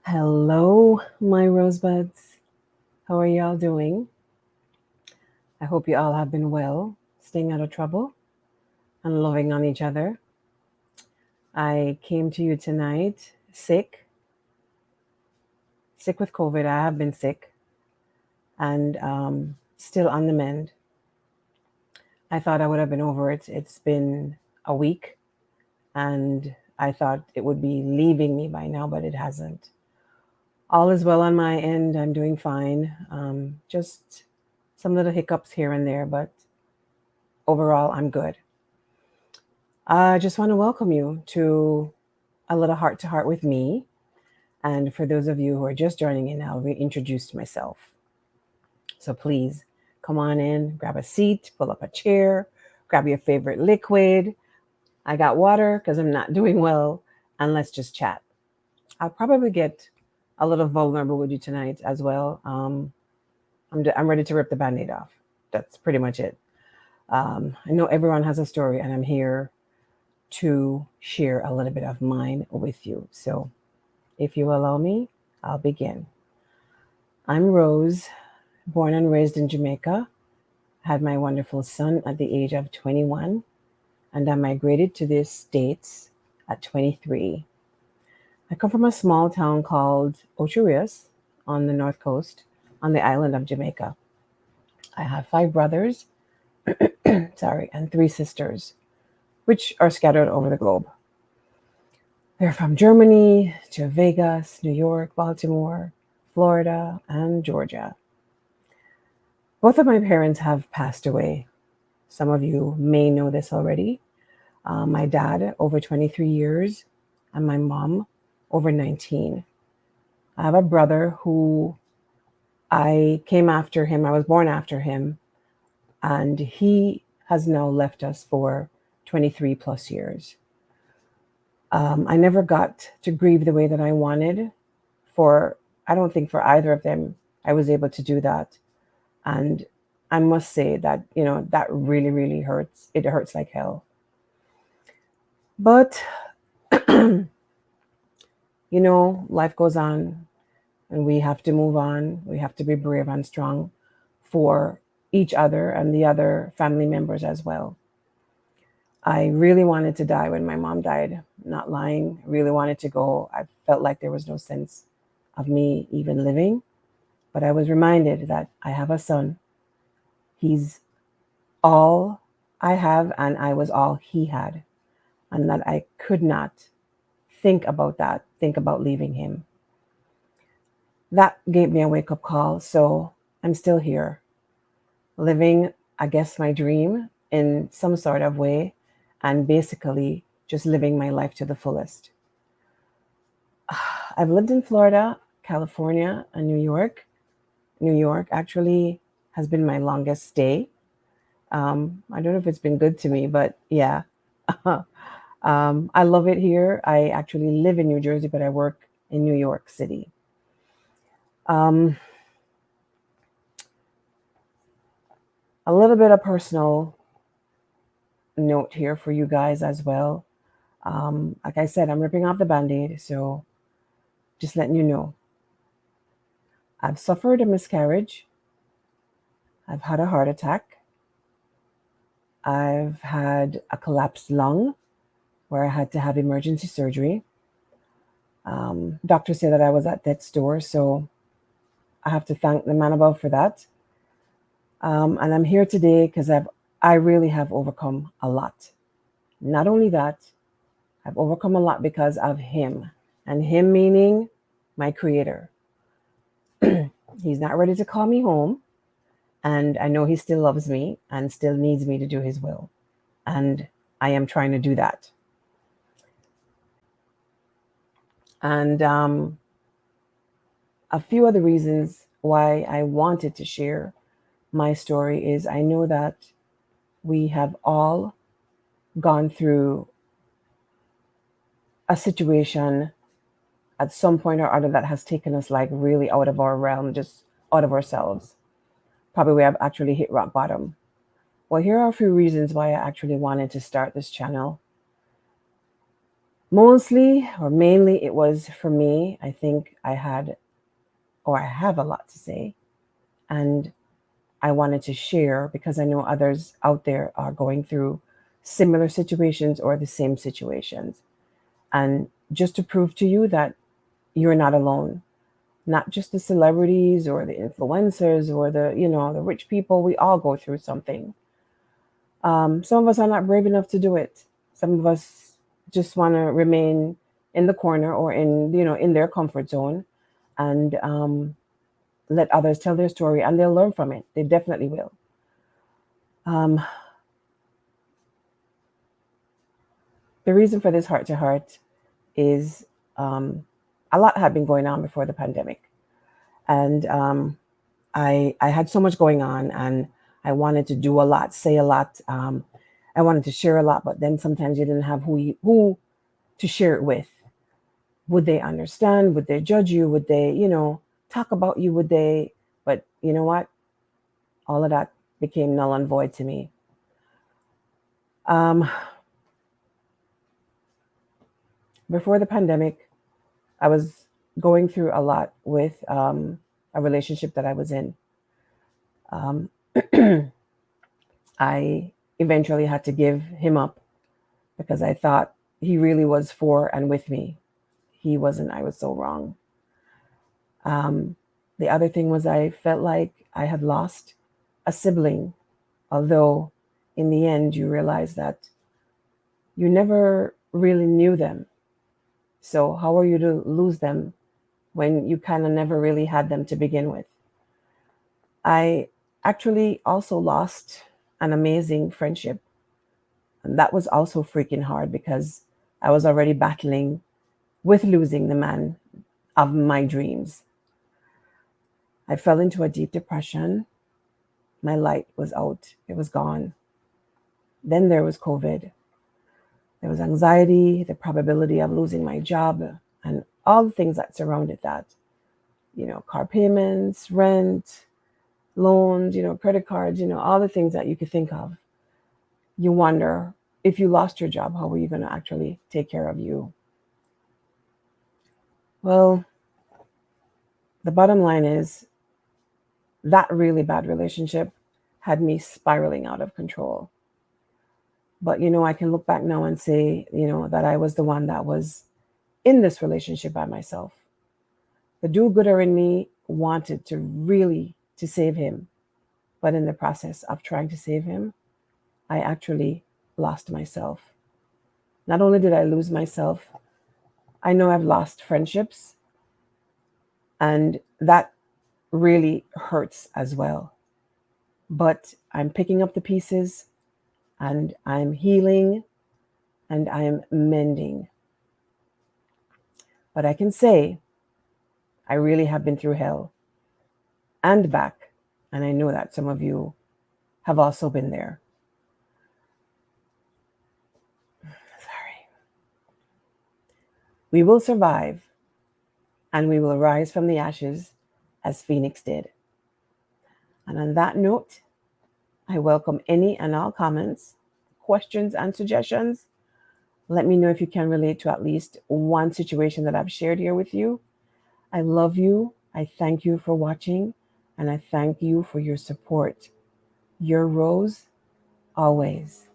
Hello, my rosebuds. How are y'all doing? I hope you all have been well, staying out of trouble, and loving on each other. I came to you tonight sick with COVID. I have been sick and still on the mend. I thought I would have been over it. It's been a week, and I thought it would be leaving me by now, but it hasn't. All is well on my end. I'm doing fine. Just some little hiccups here and there, but overall, I'm good. I just want to welcome you to a little heart to heart with me. And for those of you who are just joining in, I'll reintroduce myself. So please come on in, grab a seat, pull up a chair, grab your favorite liquid. I got water because I'm not doing well, and let's just chat. I'll probably get a little vulnerable with you tonight as well. I'm ready to rip the band aid off. That's pretty much it. I know everyone has a story, and I'm here to share a little bit of mine with you. So, if you allow me, I'll begin. I'm Rose, born and raised in Jamaica, had my wonderful son at the age of 21, and I migrated to the States at 23. I come from a small town called Ocho Rios on the north coast on the island of Jamaica. I have five brothers, sorry, and three sisters, which are scattered over the globe. They're from Germany to Vegas, New York, Baltimore, Florida, and Georgia. Both of my parents have passed away. Some of you may know this already. My dad, over 23 years, and my mom, over 19. I have a brother who I came after him, I was born after him, and he has now left us for 23 plus years. I never got to grieve the way that I wanted for, I don't think for either of them, I was able to do that. And I must say that, that really, really hurts. It hurts like hell. But, life goes on and we have to move on. We have to be brave and strong for each other and the other family members as well. I really wanted to die when my mom died, not lying. Really wanted to go. I felt like there was no sense of me even living. But I was reminded that I have a son. He's all I have, and I was all he had. And that I could not think about leaving him. That gave me a wake up call. So I'm still here, living, I guess, my dream in some sort of way, and basically just living my life to the fullest. I've lived in Florida, California, and New York. New York actually has been my longest stay. I don't know if it's been good to me, but yeah. I love it here. I actually live in New Jersey, but I work in New York City. Um, a little bit of personal note here for you guys as well. Like I said, I'm ripping off the band aid, so just letting you know. I've suffered a miscarriage. I've had a heart attack. I've had a collapsed lung where I had to have emergency surgery. Doctors say that I was at death's door, so I have to thank the man above for that. And I'm here today because I really have overcome a lot. Not only that, I've overcome a lot because of him, and him meaning my creator. He's not ready to call me home, and I know he still loves me and still needs me to do his will. And I am trying to do that. And a few other reasons why I wanted to share my story is I know that we have all gone through a situation at some point or other that has taken us like really out of our realm, just out of ourselves. Probably we have actually hit rock bottom. Well, here are a few reasons why I actually wanted to start this channel. Mostly or mainly, it was for me. I think I had, or I have a lot to say. And I wanted to share because I know others out there are going through similar situations or the same situations. And just to prove to you that you're not alone, not just the celebrities or the influencers or the rich people. We all go through something. Some of us are not brave enough to do it. Some of us just want to remain in the corner or in their comfort zone, and let others tell their story, and they'll learn from it. They definitely will. Um, the reason for this heart to heart is, um, a lot had been going on before the pandemic, and I had so much going on, and I wanted to do a lot, say a lot. I wanted to share a lot, but then sometimes you didn't have who to share it with. Would they understand? Would they judge you? Would they, talk about you? Would they? But you know what? All of that became null and void to me. Um, Before the pandemic, I was going through a lot with a relationship that I was in. Um, I eventually had to give him up because I thought he really was for and with me. He wasn't. I was so wrong. Um, the other thing was I felt like I had lost a sibling, although in the end you realize that you never really knew them. So how are you to lose them when you kind of never really had them to begin with? I actually also lost an amazing friendship. And that was also freaking hard because I was already battling with losing the man of my dreams. I fell into a deep depression. My light was out, it was gone. Then there was COVID. There was anxiety, the probability of losing my job, and all the things that surrounded that. Car payments, rent, loans, credit cards, all the things that you could think of. You wonder, if you lost your job, how are you going to actually take care of you? Well, the bottom line is that really bad relationship had me spiraling out of control. But I can look back now and say, that I was the one that was in this relationship by myself. The do-gooder in me wanted to really to save him, but in the process of trying to save him, I actually lost myself. Not only did I lose myself, I know I've lost friendships, and that really hurts as well. But I'm picking up the pieces, and I'm healing, and I'm mending. But I can say I really have been through hell and back. And I know that some of you have also been there. Sorry. We will survive, and we will rise from the ashes as Phoenix did. And on that note, I welcome any and all comments, questions, and suggestions. Let me know if you can relate to at least one situation that I've shared here with you. I love you. I thank you for watching, and I thank you for your support. Your Rose, always.